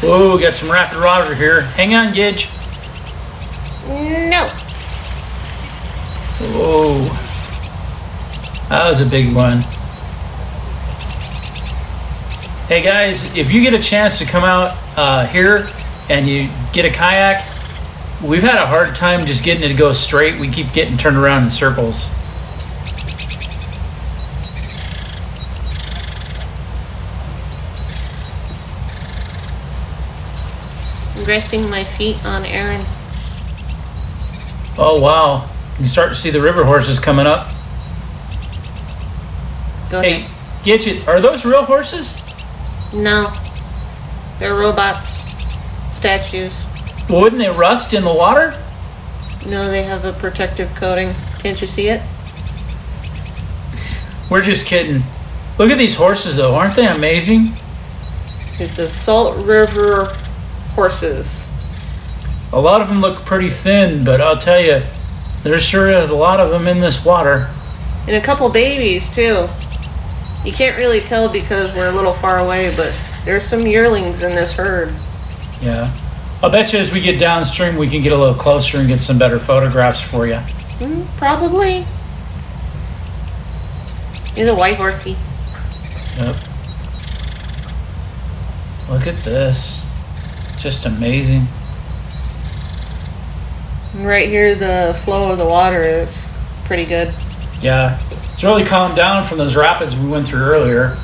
Whoa, got some rapid water here. Hang on, Gidge. No. Whoa. That was a big one. Hey guys, if you get a chance to come out here and you get a kayak, we've had a hard time just getting it to go straight. We keep getting turned around in circles. I'm resting my feet on Aaron. Oh wow. You can start to see the river horses coming up. Go ahead. Hey, Gidget, are those real horses? No. They're robots. Statues. Well, wouldn't they rust in the water? No, they have a protective coating. Can't you see it? We're just kidding. Look at these horses though, aren't they amazing? It's the Salt River horses. A lot of them look pretty thin, but I'll tell you, there's sure is a lot of them in this water. And a couple babies too. You can't really tell because we're a little far away, but there's some yearlings in this herd. Yeah. I'll bet you as we get downstream, we can get a little closer and get some better photographs for you. Probably. He's a white horsey. Yep. Look at this. It's just amazing. And right here, the flow of the water is pretty good. Yeah. It's really calmed down from those rapids we went through earlier.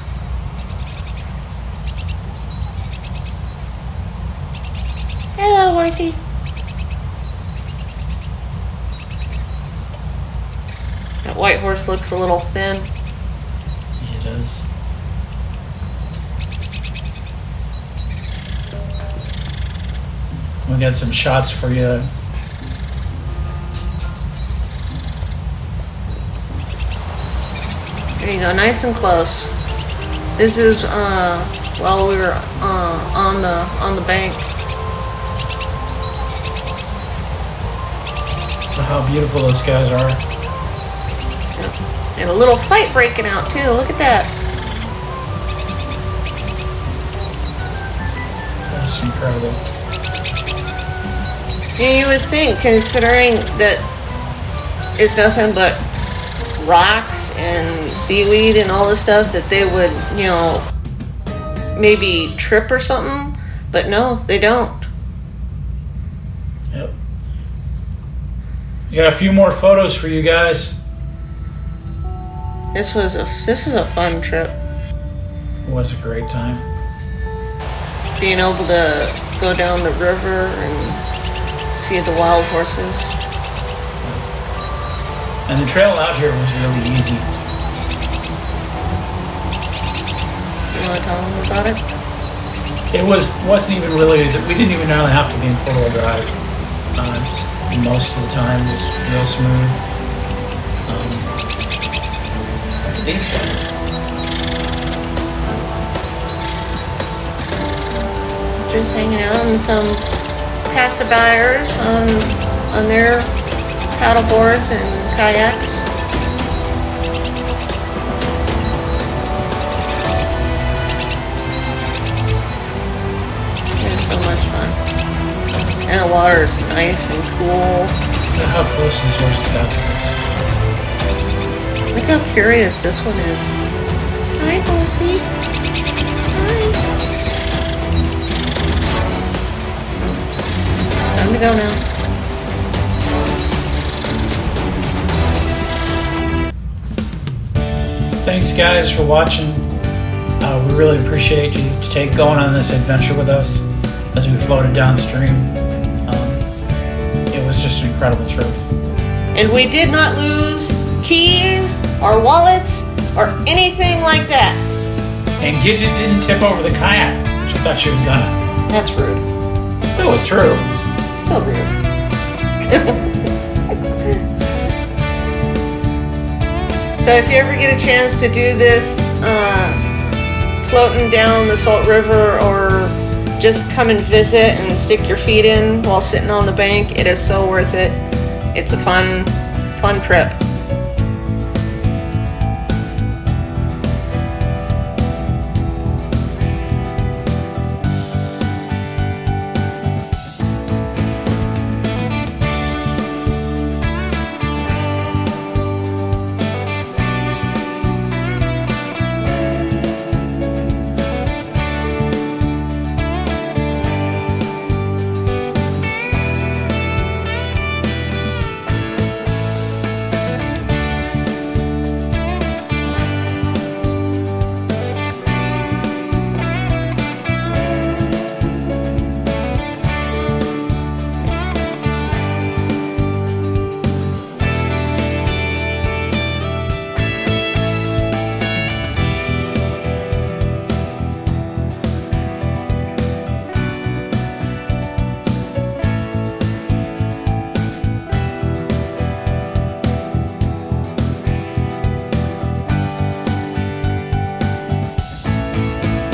Hello, horsey. That white horse looks a little thin. Yeah, it does. We got some shots for you. There you go, nice and close. This is while we were on the bank. How beautiful those guys are. And a little fight breaking out too. Look at that. That's incredible. And you would think, considering that it's nothing but rocks and seaweed and all this stuff, that they would, you know, maybe trip or something. But no, they don't. Yep. We got a few more photos for you guys. This is a fun trip. It was a great time. Being able to go down the river and see the wild horses. And the trail out here was really easy. You want to tell them about it? It wasn't even really, we didn't even really have to be in four-wheel drive. Most of the time it was real smooth. Look at these guys. Just hanging out, and some passerbyers on their paddle boards and kayaks. It was so much fun. And the water is nice and cool. Look at how close these horses got to us. Look how curious this one is. Hi, horsey. Hi. Time to go now. Thanks guys for watching. We really appreciate you going on this adventure with us as we floated downstream. It was just an incredible trip. And we did not lose keys or wallets or anything like that. And Gidget didn't tip over the kayak, which I thought she was gonna. That's rude. It was true. Still rude. So if you ever get a chance to do this, floating down the Salt River, or just come and visit and stick your feet in while sitting on the bank, it is so worth it. It's a fun trip.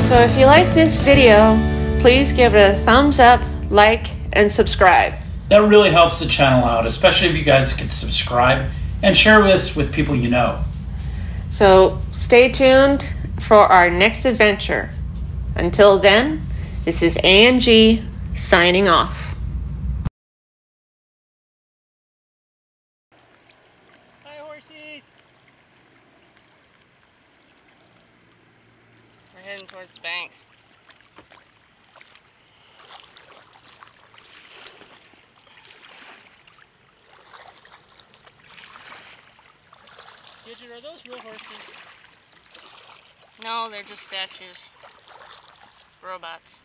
So if you like this video, please give it a thumbs up, like, and subscribe. That really helps the channel out, especially if you guys could subscribe and share this with people you know. So stay tuned for our next adventure. Until then, this is A&G signing off. Hi, horses! We're heading towards the bank. Gidget, are those real horses? No, they're just statues. Robots.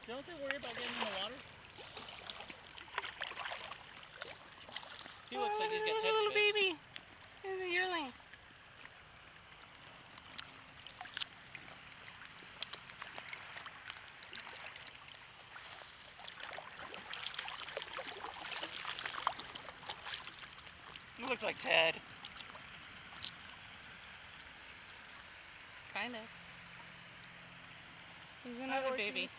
Don't they worry about getting in the water? He looks like he's got Ted's little face. baby. He's a yearling. He looks like Ted. Kind of. He's Hi, another horses. baby.